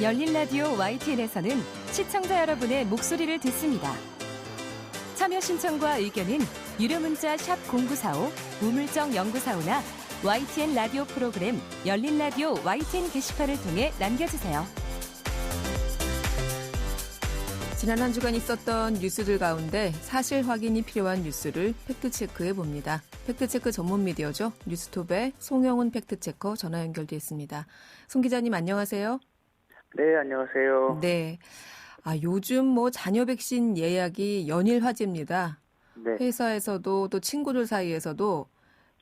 열린 라디오 YTN에서는 시청자 여러분의 목소리를 듣습니다. 참여 신청과 의견은 유료 문자 샵 0945, 우물정 0945나 YTN 라디오 프로그램 열린 라디오 YTN 게시판을 통해 남겨주세요. 지난 한 주간 있었던 뉴스들 가운데 사실 확인이 필요한 뉴스를 팩트체크해 봅니다. 팩트체크 전문 미디어죠. 뉴스톱의 송영훈 팩트체커 전화 연결돼 있습니다. 송 기자님 안녕하세요. 네, 안녕하세요. 네. 요즘 자녀 백신 예약이 연일 화제입니다. 네. 회사에서도 또 친구들 사이에서도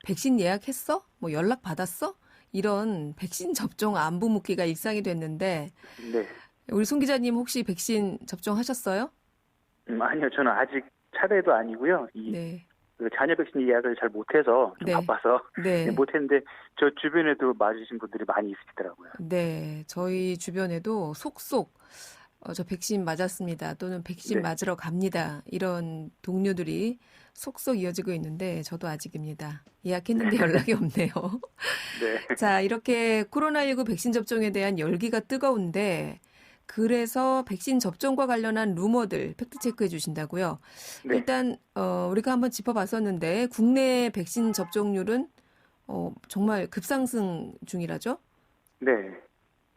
백신 예약했어? 연락 받았어? 이런 백신 접종 안부 묻기가 일상이 됐는데 네. 우리 송 기자님 혹시 백신 접종하셨어요? 아니요, 저는 아직 차례도 아니고요. 네. 자녀 백신 예약을 잘 못해서 좀 네. 바빠서 네. 못했는데 저 주변에도 맞으신 분들이 많이 있으시더라고요. 네, 저희 주변에도 속속 저 백신 맞았습니다. 또는 백신 네. 맞으러 갑니다. 이런 동료들이 속속 이어지고 있는데 저도 아직입니다. 예약했는데 연락이 없네요. 네. 자, 이렇게 코로나19 백신 접종에 대한 열기가 뜨거운데 그래서 백신 접종과 관련한 루머들 팩트체크해 주신다고요. 네. 일단 우리가 한번 짚어봤었는데 국내 백신 접종률은 정말 급상승 중이라죠? 네.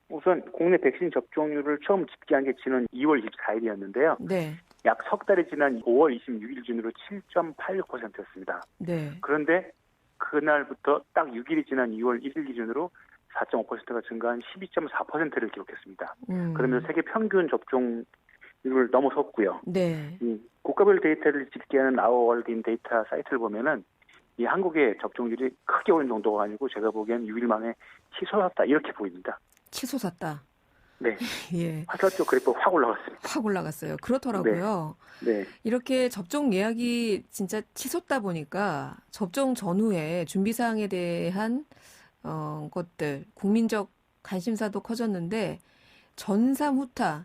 우선 국내 백신 접종률을 처음 집계한 게 지난 2월 24일이었는데요. 네. 약 석 달이 지난 5월 26일 기준으로 7.86%였습니다. 네. 그런데 그날부터 딱 6일이 지난 2월 1일 기준으로 4.5%가 증가한 12.4%를 기록했습니다. 그러면 세계 평균 접종률을 넘어섰고요. 네. 국가별 데이터를 집계하는 아워월드인 데이터 사이트를 보면은 이 한국의 접종률이 크게 오른 정도가 아니고 제가 보기엔 6일 만에 치솟았다 이렇게 보입니다. 치솟았다. 네. 예. 화살표 그래프 확 올라갔습니다. 확 올라갔어요. 그렇더라고요. 네. 이렇게 접종 예약이 진짜 치솟다 보니까 접종 전후에 준비사항에 대한 것들, 국민적 관심사도 커졌는데 전삼후타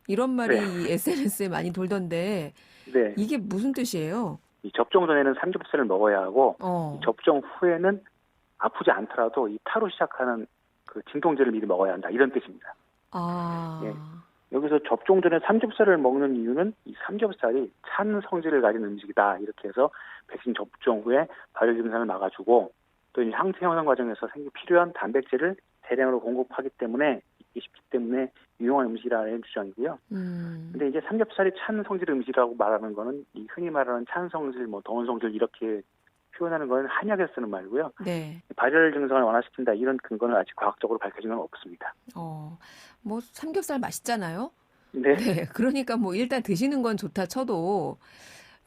이런 말이 네. SNS에 많이 돌던데 네. 이게 무슨 뜻이에요? 이 접종 전에는 삼겹살을 먹어야 하고 이 접종 후에는 아프지 않더라도 이 타로 시작하는 그 진통제를 미리 먹어야 한다 이런 뜻입니다. 예. 여기서 접종 전에 삼겹살을 먹는 이유는 이 삼겹살이 찬 성질을 가진 음식이다 이렇게 해서 백신 접종 후에 발열 증상을 막아주고 또 이 항체 형성 과정에서 필요한 단백질을 대량으로 공급하기 때문에 있기 쉽기 때문에 유용한 음식이라는 주장이고요. 근데 이제 삼겹살이 찬 성질 음식이라고 말하는 거는 이 흔히 말하는 찬 성질, 더운 성질 이렇게 표현하는 건 한약에 쓰는 말이고요. 네. 발열 증상을 완화시킨다 이런 근거는 아직 과학적으로 밝혀진 건 없습니다. 삼겹살 맛있잖아요. 네. 네. 그러니까 일단 드시는 건 좋다 쳐도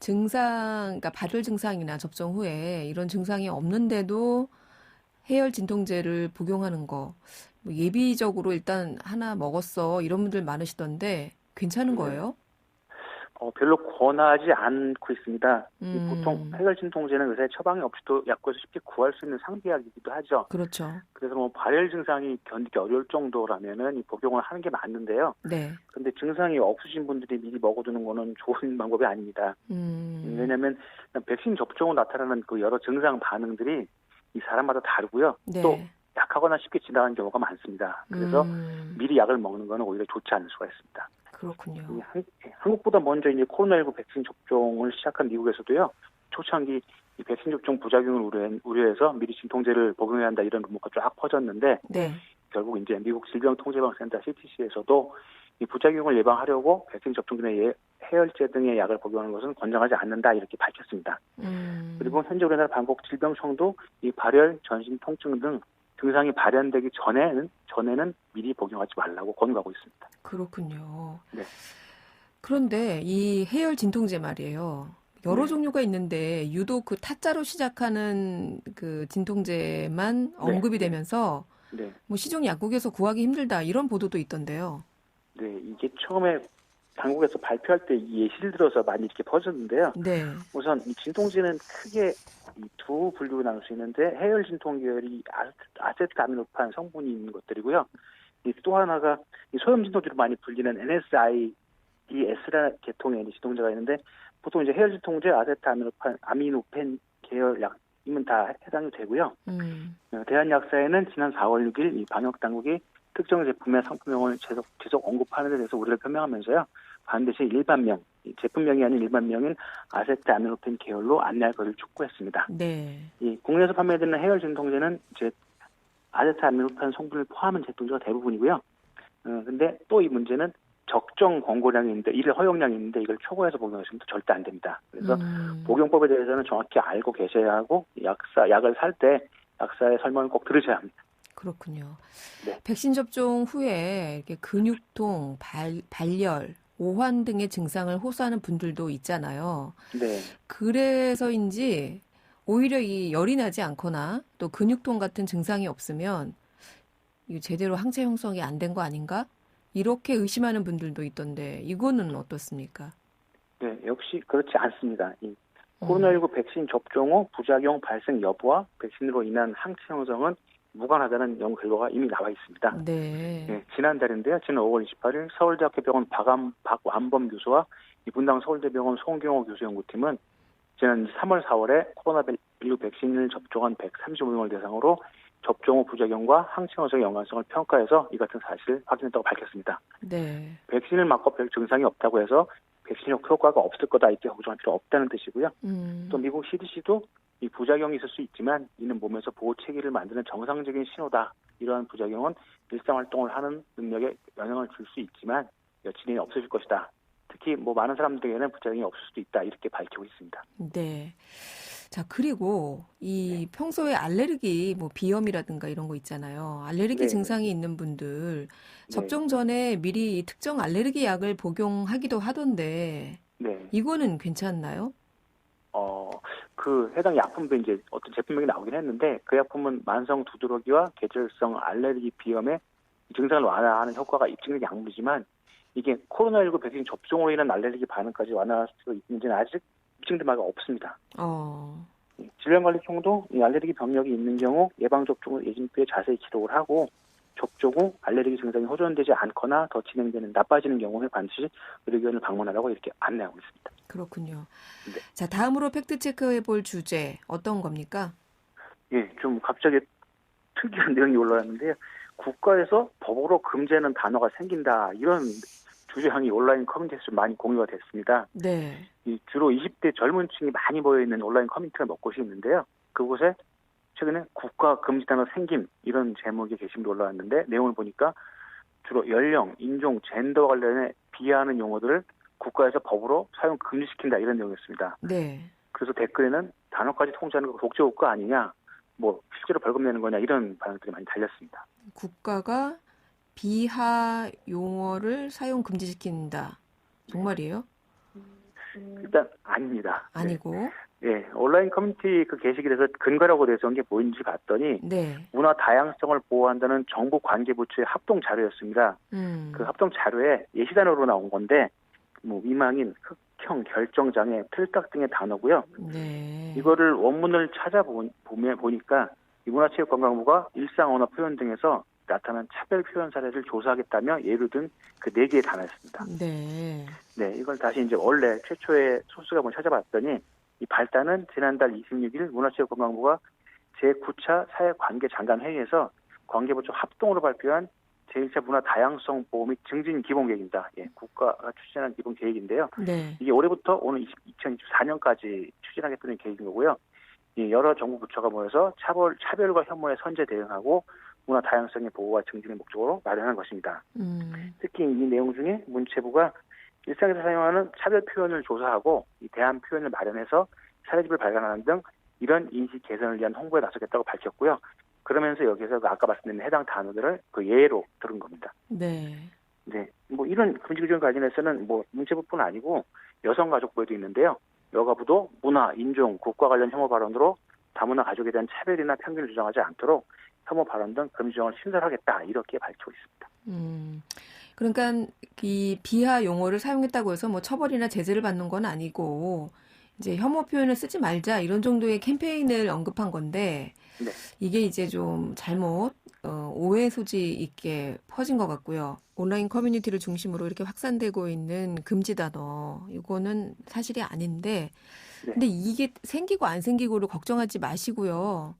그러니까 발열 증상이나 접종 후에 이런 증상이 없는데도 해열 진통제를 복용하는 거 예비적으로 일단 하나 먹었어 이런 분들 많으시던데 괜찮은 거예요? 별로 권하지 않고 있습니다. 보통 해열 진통제는 요새 처방이 없이도 약국에서 쉽게 구할 수 있는 상비약이기도 하죠. 그렇죠. 그래서 발열 증상이 견디기 어려울 정도라면은 이 복용을 하는 게 맞는데요. 네. 그런데 증상이 없으신 분들이 미리 먹어두는 거는 좋은 방법이 아닙니다. 왜냐하면 백신 접종 후 나타나는 그 여러 증상 반응들이 이 사람마다 다르고요. 네. 또 약하거나 쉽게 지나가는 경우가 많습니다. 그래서 미리 약을 먹는 거는 오히려 좋지 않을 수가 있습니다. 그렇군요. 한국보다 먼저 이제 코로나19 백신 접종을 시작한 미국에서도요. 초창기 이 백신 접종 부작용을 우려해서 미리 진통제를 복용해야 한다 이런 루머가 쫙 퍼졌는데 네. 결국 이제 미국 질병통제방센터 CDC에서도 이 부작용을 예방하려고 백신 접종 전에 해열제 등의 약을 복용하는 것은 권장하지 않는다 이렇게 밝혔습니다. 그리고 현재 우리나라 방역질병청도 이 발열, 전신 통증 등 증상이 발현되기 전에는 미리 복용하지 말라고 권고하고 있습니다. 그렇군요. 네. 그런데 이 해열 진통제 말이에요. 여러 종류가 있는데 유독 그 타자로 시작하는 그 진통제만 언급이 되면서 시중 약국에서 구하기 힘들다 이런 보도도 있던데요. 네, 이게 처음에 당국에서 발표할 때 예시를 들어서 많이 이렇게 퍼졌는데요. 네. 우선 이 진통제는 크게 두 분류로 나눌 수 있는데 해열 진통 계열이 아세트아미노판 성분이 있는 것들이고요. 또 하나가 소염 진통제로 많이 불리는 NSAIDS라는 계통의 진통제가 있는데 보통 이제 해열 진통제 아세트아미노펜 계열 약이면 다 해당이 되고요. 대한약사에는 지난 4월 6일 이 방역 당국이 특정 제품의 상품명을 계속 언급하는 데 대해서 우려를 표명하면서요. 반드시 일반명, 제품명이 아닌 일반명인 아세트아미노펜 계열로 안내할 것을 촉구했습니다. 네. 이 국내에서 판매되는 해열 진통제는 이제 아세트아미노펜 성분을 포함한 제품제가 대부분이고요. 근데 또 이 문제는 적정 권고량이 있는데, 이를 허용량이 있는데 이걸 초과해서 복용하시면 절대 안 됩니다. 그래서 복용법에 대해서는 정확히 알고 계셔야 하고 약을 살 때 약사의 설명을 꼭 들으셔야 합니다. 그렇군요. 네. 백신 접종 후에 이렇게 근육통, 발열, 오한 등의 증상을 호소하는 분들도 있잖아요. 네. 그래서인지 오히려 이 열이 나지 않거나 또 근육통 같은 증상이 없으면 이거 제대로 항체 형성이 안 된 거 아닌가? 이렇게 의심하는 분들도 있던데 이거는 어떻습니까? 네, 역시 그렇지 않습니다. 이 코로나19 백신 접종 후 부작용 발생 여부와 백신으로 인한 항체 형성은 무관하다는 연구 결과가 이미 나와 있습니다. 네. 네, 지난달인데요. 지난 5월 28일 서울대학교병원 박완범 교수와 분당 서울대병원 송경호 교수 연구팀은 지난 3월, 4월에 코로나19 백신을 접종한 135명을 대상으로 접종 후 부작용과 항체 형성의 연관성을 평가해서 이 같은 사실을 확인했다고 밝혔습니다. 네. 백신을 맞고 별 증상이 없다고 해서 백신 효과가 없을 거다 이렇게 걱정할 필요 없다는 뜻이고요. 또 미국 CDC도 이 부작용이 있을 수 있지만 이는 몸에서 보호 체계를 만드는 정상적인 신호다. 이러한 부작용은 일상활동을 하는 능력에 영향을 줄 수 있지만 며칠 이내 없어질 것이다. 특히 많은 사람들에게는 부작용이 없을 수도 있다. 이렇게 밝히고 있습니다. 네. 자, 그리고 이 평소에 알레르기, 비염이라든가 이런 거 있잖아요. 알레르기 증상이 있는 분들 접종 전에 미리 특정 알레르기 약을 복용하기도 하던데 이거는 괜찮나요? 그 해당 약품도 이제 어떤 제품명이 나오긴 했는데 그 약품은 만성 두드러기와 계절성 알레르기 비염의 증상을 완화하는 효과가 입증된 약물이지만 이게 코로나19 백신 접종으로 인한 알레르기 반응까지 완화할 수 있는지는 아직 입증된 바가 없습니다. 질병관리청도 이 알레르기 병력이 있는 경우 예방접종을 예진표에 자세히 기록을 하고 접종 후 알레르기 증상이 호전되지 않거나 더 진행되는 나빠지는 경우에 반드시 의료기관을 방문하라고 이렇게 안내하고 있습니다. 그렇군요. 네. 자, 다음으로 팩트체크해볼 주제 어떤 겁니까? 예, 좀 갑자기 특이한 내용이 올라왔는데요. 국가에서 법으로 금지하는 단어가 생긴다. 이런 주제항이 온라인 커뮤니티에서 많이 공유가 됐습니다. 네. 주로 20대 젊은 층이 많이 모여있는 온라인 커뮤니티가 몇 곳이 있는데요. 그곳에 최근에 국가 금지 단어 생김 이런 제목의 게시물이 올라왔는데 내용을 보니까 주로 연령, 인종, 젠더 관련해 비하하는 용어들을 국가에서 법으로 사용 금지시킨다 이런 내용이었습니다. 네. 그래서 댓글에는 단어까지 통제하는 거 독재국가 아니냐, 실제로 벌금 내는 거냐 이런 반응들이 많이 달렸습니다. 국가가 비하 용어를 사용 금지시킨다. 정말이에요? 일단 아닙니다. 아니고. 네, 온라인 커뮤니티 그 게시글에서 근거라고 내세운 게 뭐인지 봤더니 문화 다양성을 보호한다는 정부 관계부처의 합동 자료였습니다. 그 합동 자료에 예시단어로 나온 건데 미망인, 흑형, 결정장애, 틀딱 등의 단어고요. 네. 이거를 원문을 찾아보니까 문화체육관광부가 일상언어 표현 등에서 나타난 차별 표현 사례를 조사하겠다며 예를 든 그 4개의 단어였습니다. 네. 네, 이걸 다시 이제 원래 최초의 소스가 찾아봤더니 이 발단은 지난달 26일 문화체육관광부가 제9차 사회관계장관회의에서 관계부처 합동으로 발표한 제1차 문화 다양성 보호 및 증진 기본 계획입니다. 예, 국가가 추진한 기본 계획인데요. 네. 이게 올해부터 오는 2024년까지 추진하겠다는 계획인 거고요. 여러 정부 부처가 모여서 차별과 혐오에 선제 대응하고 문화 다양성의 보호와 증진의 목적으로 마련한 것입니다. 특히 이 내용 중에 문체부가 일상에서 사용하는 차별 표현을 조사하고 이 대안 표현을 마련해서 사례집을 발간하는 등 이런 인식 개선을 위한 홍보에 나서겠다고 밝혔고요. 그러면서 여기서 아까 말씀드린 해당 단어들을 그 예로 들은 겁니다. 네. 네. 이런 금지 규정 관련해서는 문체부뿐 아니고 여성가족부에도 있는데요. 여가부도 문화, 인종, 국가 관련 혐오 발언으로 다문화 가족에 대한 차별이나 편견을 주장하지 않도록 혐오 발언 등 금지 조항을 신설하겠다 이렇게 밝히고 있습니다. 그러니까 이 비하 용어를 사용했다고 해서 처벌이나 제재를 받는 건 아니고 이제 혐오 표현을 쓰지 말자 이런 정도의 캠페인을 언급한 건데 이게 이제 좀 잘못 오해 소지 있게 퍼진 것 같고요. 온라인 커뮤니티를 중심으로 이렇게 확산되고 있는 금지 단어 이거는 사실이 아닌데 근데 이게 생기고 안 생기고를 걱정하지 마시고요.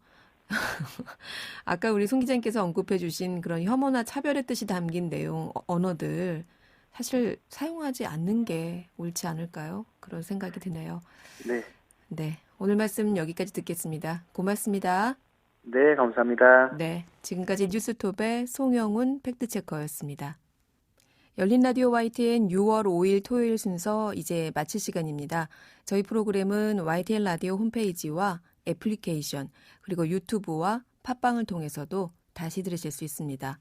아까 우리 송 기자님께서 언급해 주신 그런 혐오나 차별의 뜻이 담긴 내용, 언어들 사실 사용하지 않는 게 옳지 않을까요? 그런 생각이 드네요. 네. 네. 오늘 말씀 여기까지 듣겠습니다. 고맙습니다. 네, 감사합니다. 네. 지금까지 뉴스톱의 송영훈 팩트체커였습니다. 열린 라디오 YTN 6월 5일 토요일 순서 이제 마칠 시간입니다. 저희 프로그램은 YTN 라디오 홈페이지와 애플리케이션 그리고 유튜브와 팟빵을 통해서도 다시 들으실 수 있습니다.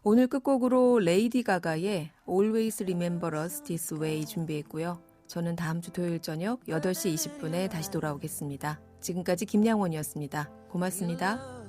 오늘 끝곡으로 레이디 가가의 Always Remember Us This Way 준비했고요. 저는 다음 주 토요일 저녁 8시 20분에 다시 돌아오겠습니다. 지금까지 김양원이었습니다. 고맙습니다.